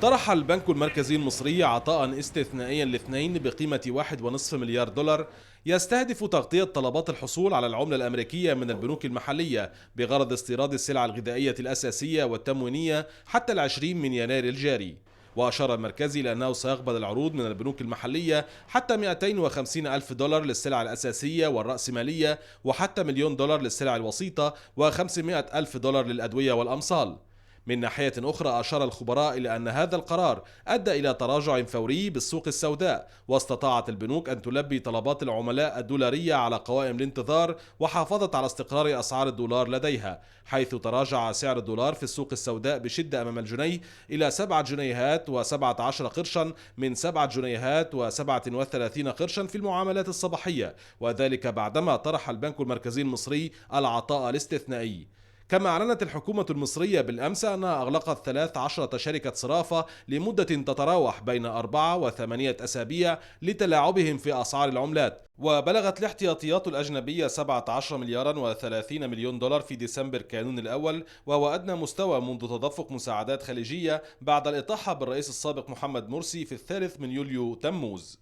طرح البنك المركزي المصري عطاء استثنائيا لاثنين بقيمة 1.5 مليار دولار يستهدف تغطية طلبات الحصول على العملة الأمريكية من البنوك المحلية بغرض استيراد السلع الغذائية الأساسية والتموينية حتى 20 من يناير الجاري. وأشار المركزي لأنه سيقبل العروض من البنوك المحلية حتى 250 ألف دولار للسلع الأساسية والرأسمالية، وحتى مليون دولار للسلع الوسيطة، و500 ألف دولار للأدوية والأمصال. من ناحية أخرى أشار الخبراء إلى أن هذا القرار أدى إلى تراجع فوري بالسوق السوداء، واستطاعت البنوك أن تلبي طلبات العملاء الدولارية على قوائم الانتظار، وحافظت على استقرار أسعار الدولار لديها، حيث تراجع سعر الدولار في السوق السوداء بشدة أمام الجنيه إلى 7 جنيهات و17 قرشا من 7 جنيهات و37 قرشا في المعاملات الصباحية، وذلك بعدما طرح البنك المركزي المصري العطاء الاستثنائي. كما أعلنت الحكومة المصرية بالأمس أنها أغلقت 13 شركة صرافة لمدة تتراوح بين 4 و8 أسابيع لتلاعبهم في أسعار العملات، وبلغت الاحتياطيات الأجنبية 17 مليارا و30 مليون دولار في ديسمبر كانون الأول، وهو أدنى مستوى منذ تدفق مساعدات خليجية بعد الإطاحة بالرئيس السابق محمد مرسي في 3 من يوليو تموز.